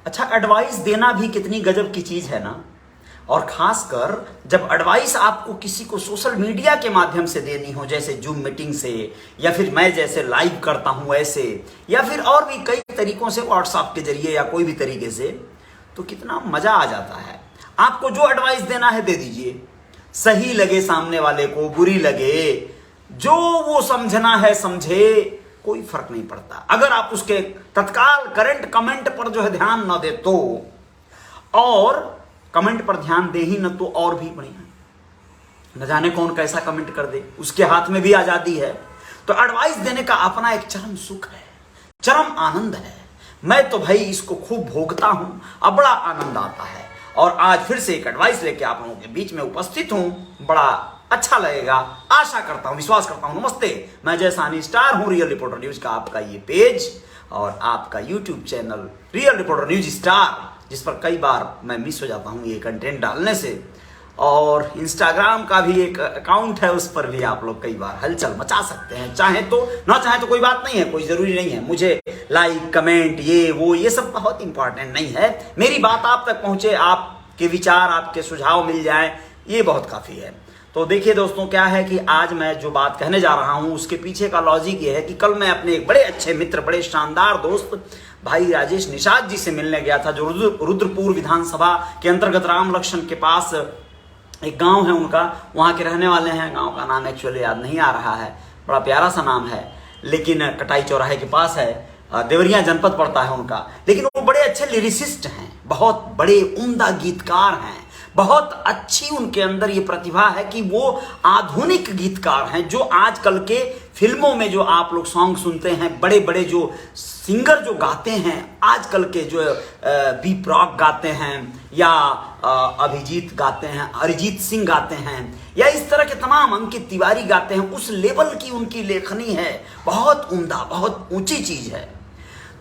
अच्छा, एडवाइस देना भी कितनी गजब की चीज है ना। और खासकर जब एडवाइस आपको किसी को सोशल मीडिया के माध्यम से देनी हो, जैसे जूम मीटिंग से, या फिर मैं जैसे लाइव करता हूं ऐसे, या फिर और भी कई तरीकों से व्हाट्सएप के जरिए या कोई भी तरीके से, तो कितना मजा आ जाता है। आपको जो एडवाइस देना है दे दीजिए, सही लगे सामने वाले को, बुरी लगे, जो वो समझना है समझे, कोई फर्क नहीं पड़ता। अगर आप उसके तत्काल करंट कमेंट पर जो है ध्यान न दे तो, और कमेंट पर ध्यान दे ही न तो और भी बढ़िया। न जाने कौन कैसा कमेंट कर दे, उसके हाथ में भी आजादी है। तो एडवाइस देने का अपना एक चरम सुख है, चरम आनंद है। मैं तो भाई इसको खूब भोगता हूं, अब बड़ा आनंद आता है। और आज फिर से एक एडवाइस लेके आप लोगों के बीच में उपस्थित हूं, बड़ा अच्छा लगेगा, आशा करता हूं, विश्वास करता हूं। नमस्ते, मैं जय सानी स्टार हूं, रियल रिपोर्टर न्यूज का आपका ये पेज और आपका YouTube channel real reporter news star, जिस पर कई बार मैं मिस हो जाता हूं ये कंटेंट डालने से। और इंस्टाग्राम का भी एक अकाउंट है, उस पर भी आप लोग कई बार हलचल मचा सकते हैं। चाहे तो ना चाहे तो कोई बात नहीं है, कोई जरूरी नहीं है मुझे लाइक कमेंट ये वो ये सब बहुत इंपॉर्टेंट नहीं है। मेरी बात आप तक पहुंचे, आपके विचार आपके सुझाव मिल जाए, ये बहुत काफी है। तो देखिए दोस्तों, क्या है कि आज मैं जो बात कहने जा रहा हूं उसके पीछे का लॉजिक ये है कि कल मैं अपने एक बड़े अच्छे मित्र, बड़े शानदार दोस्त भाई राजेश निषाद जी से मिलने गया था, जो रुद्रपुर विधानसभा के अंतर्गत राम लक्ष्मण के पास एक गांव है उनका, वहां के रहने वाले हैं। गांव का नाम एक्चुअली याद नहीं आ रहा है, बड़ा प्यारा सा नाम है, लेकिन कटाई चौराहे के पास है, देवरिया जनपद पड़ता है उनका। लेकिन वो बड़े अच्छे लिरिसिस्ट हैं, बहुत बड़े उम्दा गीतकार हैं, बहुत अच्छी उनके अंदर ये प्रतिभा है कि वो आधुनिक गीतकार हैं। जो आजकल के फिल्मों में जो आप लोग सॉन्ग सुनते हैं, बड़े बड़े जो सिंगर जो गाते हैं आजकल के, जो बी प्रॉक गाते हैं, या अभिजीत गाते हैं, अरिजीत सिंह गाते हैं, या इस तरह के तमाम, अंकित तिवारी गाते हैं, उस लेवल की उनकी लेखनी है, बहुत उम्दा, बहुत ऊंची चीज है।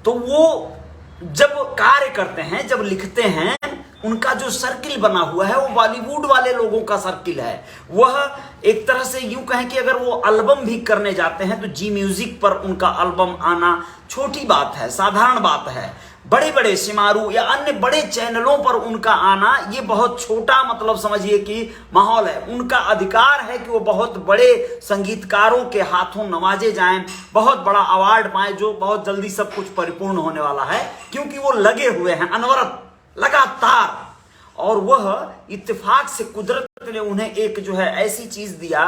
तो वो जब कार्य करते हैं, जब लिखते हैं, उनका जो सर्किल बना हुआ है वो बॉलीवुड वाले लोगों का सर्किल है। वह एक तरह से यूं कहें कि अगर वो एल्बम भी करने जाते हैं तो जी म्यूजिक पर उनका एल्बम आना छोटी बात है, साधारण बात है। बड़े बड़े सिमारू या अन्य बड़े चैनलों पर उनका आना ये बहुत छोटा, मतलब समझिए कि माहौल है। उनका अधिकार है कि वो बहुत बड़े संगीतकारों के हाथों नवाजे जाएं, बहुत बड़ा अवार्ड पाएं, जो बहुत जल्दी सब कुछ परिपूर्ण होने वाला है, क्योंकि वो लगे हुए हैं अनवरत, लगातार। और वह इत्तेफाक से कुदरत ने उन्हें एक जो है ऐसी चीज दिया,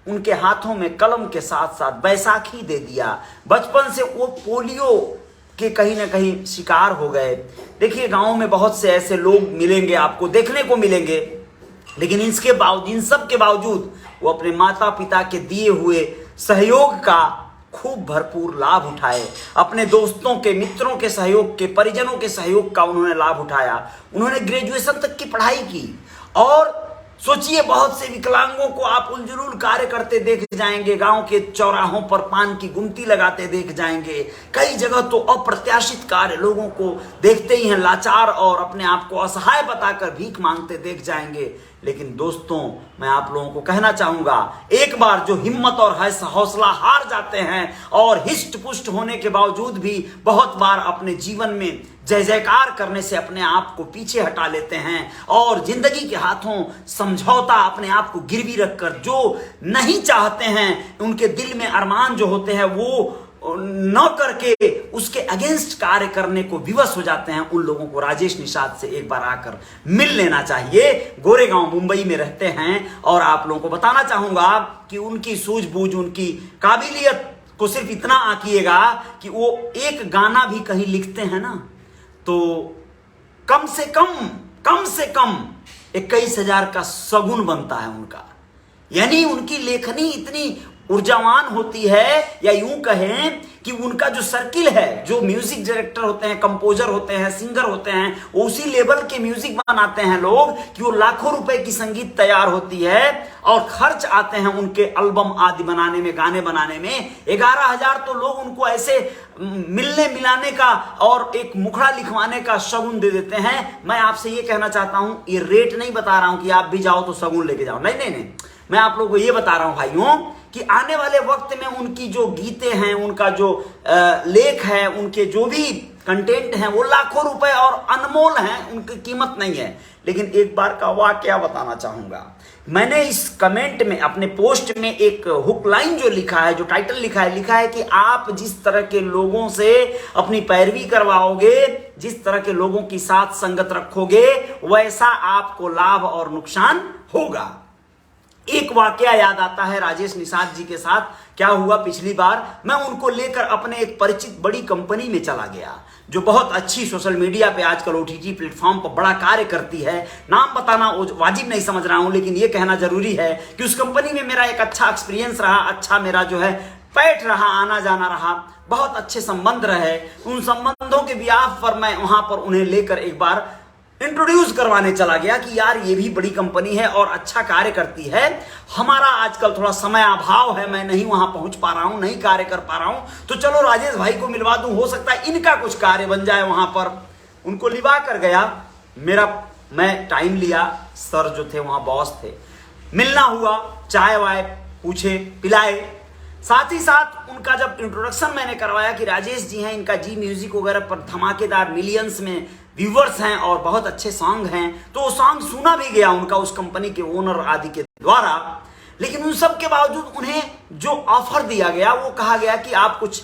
उनके हाथों में कलम के साथ साथ बैसाखी दे दिया। बचपन से वो पोलियो के कहीं ना कहीं शिकार हो गए। देखिए, गांव में बहुत से ऐसे लोग मिलेंगे, आपको देखने को मिलेंगे, लेकिन इसके बावजूद, इन सब के बावजूद वो अपने माता पिता के दिए हुए सहयोग का खूब भरपूर लाभ उठाए। अपने दोस्तों के, मित्रों के सहयोग के, परिजनों के सहयोग का उन्होंने लाभ उठाया। उन्होंने ग्रेजुएशन तक की पढ़ाई की। और सोचिए, बहुत से विकलांगों को आप उलझुल कार्य करते देख जाएंगे, गांव के चौराहों पर पान की गुमटी लगाते देख जाएंगे। कई जगह तो अप्रत्याशित कार्य, लोगों को देखते ही हैं लाचार और अपने आप को असहाय बताकर भीख मांगते देख जाएंगे। लेकिन दोस्तों, मैं आप लोगों को कहना चाहूंगा, एक बार जो हिम्मत और हौसला हार जाते हैं और हिष्ट पुष्ट होने के बावजूद भी बहुत बार अपने जीवन में जय जयकार करने से अपने आप को पीछे हटा लेते हैं और जिंदगी के हाथों समझौता, अपने आप को गिरवी रखकर, जो नहीं चाहते हैं, उनके दिल में अरमान जो होते हैं वो न करके उसके अगेंस्ट कार्य करने को विवश हो जाते हैं, उन लोगों को राजेश निषाद से एक बार आकर मिल लेना चाहिए। गोरेगांव मुंबई में रहते हैं और आप लोगों को बताना चाहूंगा कि उनकी सूझबूझ, उनकी काबिलियत को सिर्फ इतना आंकिएगा कि वो एक गाना भी कहीं लिखते हैं ना, तो कम से कम 21,000 का सगुन बनता है उनका। यानी उनकी लेखनी इतनी ऊर्जावान होती है, या यूं कहें कि उनका जो सर्किल है, जो म्यूजिक डायरेक्टर होते हैं, कंपोजर होते हैं, सिंगर होते हैं, वो उसी लेवल के म्यूजिक बनाते हैं लोग कि वो लाखों रुपए की संगीत तैयार होती है और खर्च आते हैं उनके एल्बम आदि बनाने में, गाने बनाने में। 11,000 तो लोग उनको ऐसे मिलने मिलाने का और एक मुखड़ा लिखवाने का शगुन दे देते हैं। मैं आपसे ये कहना चाहता हूं, ये रेट नहीं बता रहा हूं कि आप भी जाओ तो शगुन लेके जाओ, नहीं नहीं नहीं, मैं आप लोगों को ये बता रहा हूं भाइयों कि आने वाले वक्त में उनकी जो गीतें हैं, उनका जो लेख है, उनके जो भी कंटेंट हैं वो लाखों रुपए और अनमोल हैं, उनकी कीमत नहीं है। लेकिन एक बार का वाकया बताना चाहूंगा। मैंने इस कमेंट में, अपने पोस्ट में एक हुक लाइन जो लिखा है, जो टाइटल लिखा है कि आप जिस तरह के लोगों से अपनी पैरवी करवाओगे, जिस तरह के लोगों की साथ संगत रखोगे, वैसा आपको लाभ और नुकसान होगा। एक वाकया याद आता है राजेश निषाद जी के साथ क्या हुआ। पिछली बार मैं उनको लेकर अपने एक परिचित बड़ी कंपनी में चला गया, जो बहुत अच्छी सोशल मीडिया पे आजकल ओटीटी प्लेटफॉर्म पर बड़ा कार्य करती है। नाम बताना वाजिब नहीं समझ रहा हूं, लेकिन यह कहना जरूरी है कि उस कंपनी में मेरा एक अच्छा एक्सपीरियंस रहा, अच्छा मेरा जो है पैठ रहा, आना जाना रहा, बहुत अच्छे संबंध रहे। उन संबंधों के ब्याह पर मैं वहां पर उन्हें लेकर एक बार इंट्रोड्यूस करवाने चला गया कि यार ये भी बड़ी कंपनी है और अच्छा कार्य करती है। हमारा आजकल थोड़ा समय अभाव है, मैं नहीं वहां पहुंच पा रहा हूं, नहीं कार्य कर पा रहा हूं, तो चलो राजेश भाई को मिलवा दूं, हो सकता है इनका कुछ कार्य बन जाए। वहां पर उनको लिवा कर गया, मैं टाइम लिया, सर जो थे वहां बॉस थे, मिलना हुआ, चाय वाय पूछे, पिलाए। साथ ही साथ उनका जब इंट्रोडक्शन मैंने करवाया कि राजेश जी हैं, इनका जी म्यूजिक वगैरह पर धमाकेदार मिलियंस में व्यूवर्स हैं और बहुत अच्छे सॉन्ग हैं, तो वो सॉन्ग सुना भी गया उनका उस कंपनी के ओनर आदि के द्वारा। लेकिन उन सब के बावजूद उन्हें जो ऑफर दिया गया, वो कहा गया कि आप कुछ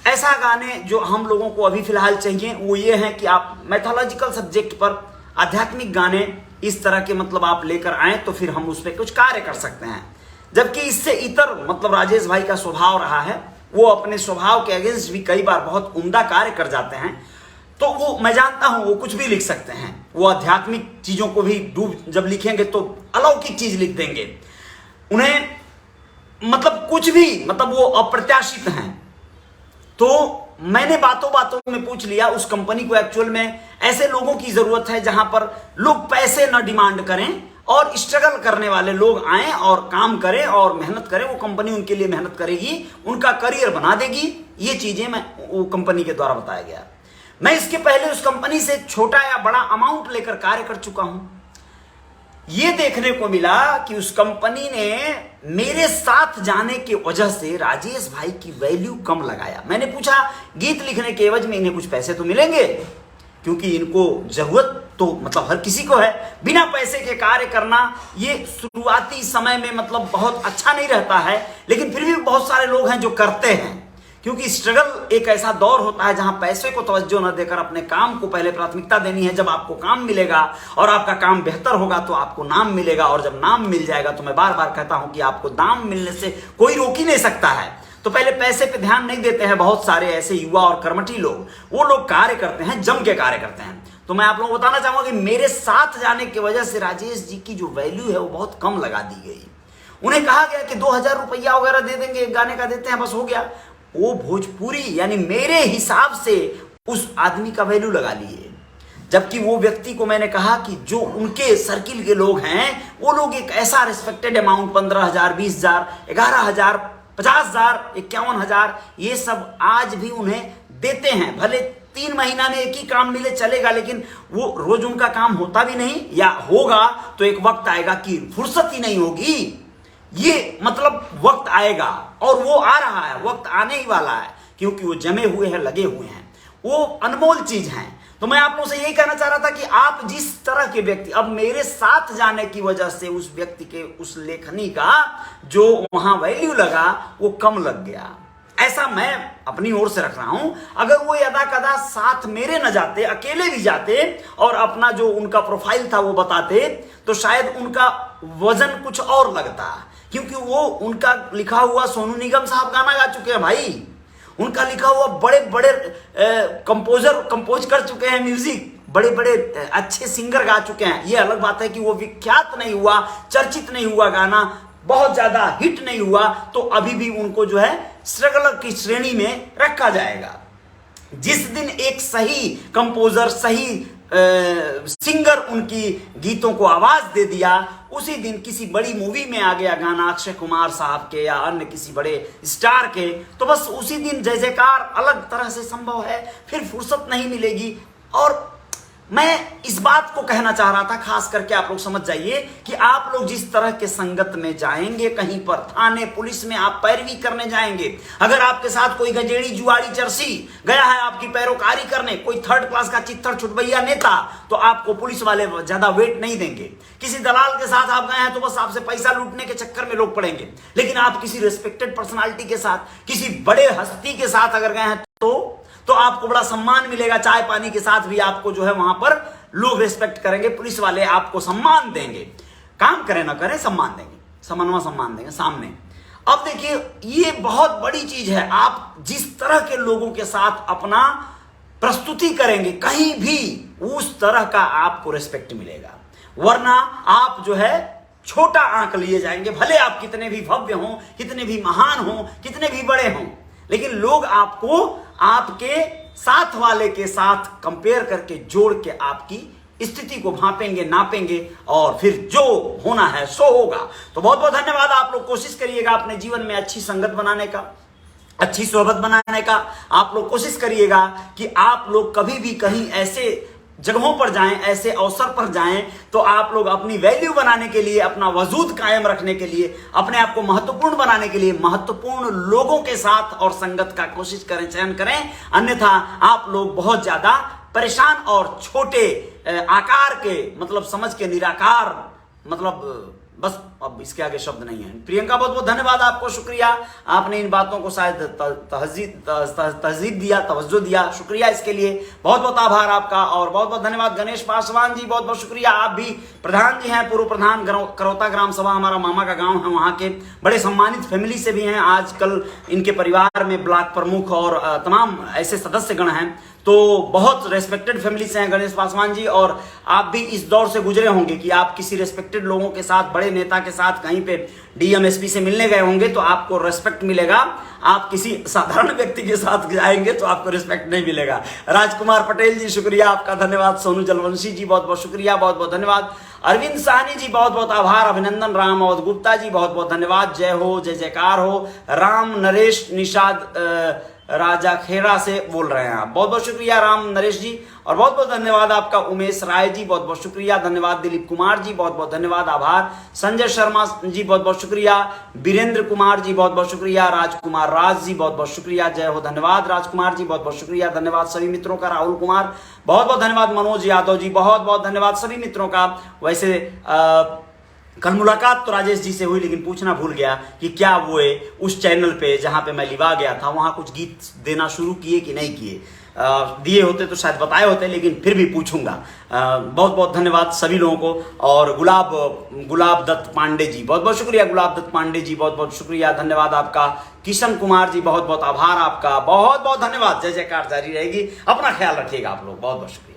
ऐसा गाने जो हम लोगों को अभी फिलहाल चाहिए, वो ये है कि आप मैथोलॉजिकल सब्जेक्ट पर आध्यात्मिक गाने इस तरह के मतलब आप लेकर आए, तो फिर हम उस पर कुछ कार्य कर सकते हैं। जबकि इससे इतर मतलब राजेश भाई का स्वभाव रहा है, वो अपने स्वभाव के अगेंस्ट भी कई बार बहुत उम्दा कार्य कर जाते हैं। तो वो मैं जानता हूं वो कुछ भी लिख सकते हैं, वो आध्यात्मिक चीजों को भी जब लिखेंगे तो अलौकिक चीज लिख देंगे। उन्हें मतलब कुछ भी, मतलब वो अप्रत्याशित हैं। तो मैंने बातों बातों में पूछ लिया, उस कंपनी को एक्चुअल में ऐसे लोगों की जरूरत है जहां पर लोग पैसे न डिमांड करें और स्ट्रगल करने वाले लोग आए और काम करें और मेहनत करें। वो कंपनी उनके लिए मेहनत करेगी, उनका करियर बना देगी। ये चीजें मैं वो कंपनी के द्वारा बताया गया। मैं इसके पहले उस कंपनी से छोटा या बड़ा अमाउंट लेकर कार्य कर चुका हूं। यह देखने को मिला कि उस कंपनी ने मेरे साथ जाने की वजह से राजेश भाई की वैल्यू कम लगाया। मैंने पूछा, गीत लिखने के एवज में इन्हें कुछ पैसे तो मिलेंगे, क्योंकि इनको जरूरत तो मतलब हर किसी को है। बिना पैसे के कार्य करना ये शुरुआती समय में मतलब बहुत अच्छा नहीं रहता है, लेकिन फिर भी बहुत सारे लोग हैं जो करते हैं, क्योंकि स्ट्रगल एक ऐसा दौर होता है जहां पैसे को तवज्जो न देकर अपने काम को पहले प्राथमिकता देनी है। जब आपको काम मिलेगा और आपका काम बेहतर होगा तो आपको नाम मिलेगा, और जब नाम मिल जाएगा तो मैं बार बार कहता हूं कि आपको नाम मिलने से कोई रोक ही नहीं सकता है। तो पहले पैसे पे ध्यान नहीं देते हैं बहुत सारे ऐसे युवा और कर्मठी लोग, वो लोग कार्य करते हैं, जम के कार्य करते हैं। तो मैं आप लोगों को बताना चाहूंगा कि मेरे साथ जाने की वजह से राजेश जी की जो वैल्यू है वो बहुत कम लगा दी गई। उन्हें कहा गया कि 2000 रुपया वगैरह दे देंगे, एक गाने का देते हैं, बस हो गया। वो भोजपुरी यानी मेरे हिसाब से उस आदमी का वैल्यू लगा लिए, जबकि वो व्यक्ति को मैंने कहा कि जो उनके सर्किल के लोग हैं वो लोग एक ऐसा रिस्पेक्टेड अमाउंट 15,000, 20,000, 11,000, 50,000, 51,000 ये सब आज भी उन्हें देते हैं। भले 3 महीना में एक ही काम मिले चलेगा, लेकिन वो रोज उनका काम होता भी नहीं, या होगा तो एक वक्त आएगा कि फुर्सत ही नहीं होगी। ये मतलब वक्त आएगा, और वो आ रहा है, वक्त आने ही वाला है, क्योंकि वो जमे हुए हैं, लगे हुए हैं, वो अनमोल चीज हैं। तो मैं आप लोगों से यही कहना चाह रहा था कि आप जिस तरह के व्यक्ति, अब मेरे साथ जाने की वजह से उस व्यक्ति के उस लेखनी का जो वहां वैल्यू लगा वो कम लग गया, ऐसा मैं अपनी ओर से रख रहा हूं। अगर वो यदा कदा साथ मेरे न जाते, अकेले भी जाते और अपना जो उनका प्रोफाइल था वो बताते, तो शायद उनका वजन कुछ और लगता, क्योंकि वो उनका लिखा हुआ सोनू निगम साहब गाना गा चुके हैं भाई, उनका लिखा हुआ बड़े बड़े कंपोजर कंपोज कर चुके हैं म्यूजिक, बड़े बड़े अच्छे सिंगर गा चुके हैं। ये अलग बात है कि वो विख्यात नहीं हुआ, चर्चित नहीं हुआ, गाना बहुत ज्यादा हिट नहीं हुआ, तो अभी भी उनको जो है स्ट्रगलर की श्रेणी में रखा जाएगा। जिस दिन एक सही कंपोजर, सही सिंगर उनकी गीतों को आवाज दे दिया, उसी दिन किसी बड़ी मूवी में आ गया गाना अक्षय कुमार साहब के या अन्य किसी बड़े स्टार के, तो बस उसी दिन जय जयकार अलग तरह से संभव है, फिर फुर्सत नहीं मिलेगी। और मैं इस बात को कहना चाह रहा था, खास करके आप लोग समझ जाइए कि आप लोग जिस तरह के संगत में जाएंगे, कहीं पर थाने पुलिस में आप पैरवी करने जाएंगे, अगर आपके साथ कोई गजेड़ी जुआड़ी चरसी गया है आपकी पैरोकारी करने, कोई थर्ड क्लास का चित्तर छुटभैया नेता, तो आपको पुलिस वाले ज्यादा वेट नहीं देंगे। किसी दलाल के साथ आप गए हैं तो बस आपसे पैसा लूटने के चक्कर में लोग पड़ेंगे। लेकिन आप किसी रिस्पेक्टेड पर्सनालिटी के साथ, किसी बड़े हस्ती के साथ अगर गए हैं तो आपको बड़ा सम्मान मिलेगा। चाय पानी के साथ भी आपको जो है वहां पर लोग रिस्पेक्ट करेंगे, पुलिस वाले आपको सम्मान देंगे। काम करें ना करें, सम्मान देंगे, समन्वय सम्मान देंगे सामने। अब देखिए, ये बहुत बड़ी चीज है। आप जिस तरह के लोगों के साथ अपना प्रस्तुति करेंगे, कहीं भी उस तरह का आपको रिस्पेक्ट मिलेगा। वरना आप जो है छोटा आंक लिए जाएंगे, भले आप कितने भी भव्य हों, कितने भी महान हों, कितने भी बड़े हों, लेकिन लोग आपको आपके साथ वाले के साथ कंपेयर करके जोड़ के आपकी स्थिति को भांपेंगे, नापेंगे, और फिर जो होना है सो होगा। तो बहुत बहुत धन्यवाद। आप लोग कोशिश करिएगा अपने जीवन में अच्छी संगत बनाने का, अच्छी सोहबत बनाने का। आप लोग कोशिश करिएगा कि आप लोग कभी भी कहीं ऐसे जगहों पर जाएं, ऐसे अवसर पर जाएं, तो आप लोग अपनी वैल्यू बनाने के लिए, अपना वजूद कायम रखने के लिए, अपने आप को महत्वपूर्ण बनाने के लिए महत्वपूर्ण लोगों के साथ और संगत का कोशिश करें, चयन करें। अन्यथा आप लोग बहुत ज्यादा परेशान और छोटे आकार के, मतलब समझ के निराकार, मतलब बस अब इसके आगे शब्द नहीं है। प्रियंका, बहुत बहुत धन्यवाद आपको, शुक्रिया। आपने इन बातों को शायद तहजीब दिया, तवज्जो दिया, शुक्रिया इसके लिए, बहुत बहुत आभार आपका। और बहुत बहुत धन्यवाद गणेश पासवान जी, बहुत बहुत शुक्रिया। आप भी प्रधान जी हैं, पूर्व प्रधान करौता ग्राम सभा, हमारा मामा का गांव है, वहां के बड़े सम्मानित फैमिली से भी हैं। आजकल इनके परिवार में ब्लॉक प्रमुख और तमाम ऐसे सदस्यगण हैं, तो बहुत रेस्पेक्टेड फैमिली से हैं गणेश पासवान जी। और आप भी इस दौर से गुजरे होंगे कि आप किसी रेस्पेक्टेड लोगों के साथ, बड़े नेता के साथ कहीं पे डीएम एसपी से मिलने गए होंगे तो आपको रेस्पेक्ट मिलेगा। आप किसी साधारण व्यक्ति के साथ जाएंगे तो आपको रिस्पेक्ट नहीं मिलेगा। राजकुमार पटेल जी, शुक्रिया आपका, धन्यवाद। सोनू जलवंशी जी, बहुत बहुत शुक्रिया, बहुत बहुत धन्यवाद। अरविंद साहनी जी, बहुत बहुत आभार, अभिनंदन। राम अवध गुप्ता जी, बहुत बहुत धन्यवाद। जय हो, जय जयकार हो। राम नरेश निषाद राजा खेड़ा से बोल रहे हैं आप, बहुत बहुत शुक्रिया राम नरेश जी। और बहुत बहुत धन्यवाद आपका उमेश राय जी, बहुत बहुत शुक्रिया, धन्यवाद। दिलीप कुमार जी, बहुत बहुत धन्यवाद, आभार। संजय शर्मा जी, बहुत बहुत शुक्रिया। वीरेंद्र कुमार जी, बहुत बहुत शुक्रिया। राजकुमार राज जी, बहुत बहुत शुक्रिया, जय हो, धन्यवाद। राजकुमार जी, बहुत बहुत शुक्रिया, धन्यवाद सभी मित्रों का। राहुल कुमार, बहुत बहुत धन्यवाद। मनोज यादव जी, बहुत बहुत धन्यवाद सभी मित्रों का। वैसे कल मुलाकात तो राजेश जी से हुई, लेकिन पूछना भूल गया कि क्या वो उस चैनल पे जहां पे मैं लिवा गया था वहां कुछ गीत देना शुरू किए कि नहीं किए। दिए होते तो शायद बताए होते, लेकिन फिर भी पूछूंगा। बहुत बहुत धन्यवाद सभी लोगों को। और गुलाब दत्त पांडे जी, बहुत बहुत शुक्रिया। गुलाब दत्त पांडे जी, बहुत बहुत शुक्रिया, धन्यवाद आपका। किशन कुमार जी, बहुत बहुत आभार आपका, बहुत बहुत धन्यवाद। जय जयकार जारी रहेगी। अपना ख्याल रखिएगा आप लोग, बहुत बहुत शुक्रिया।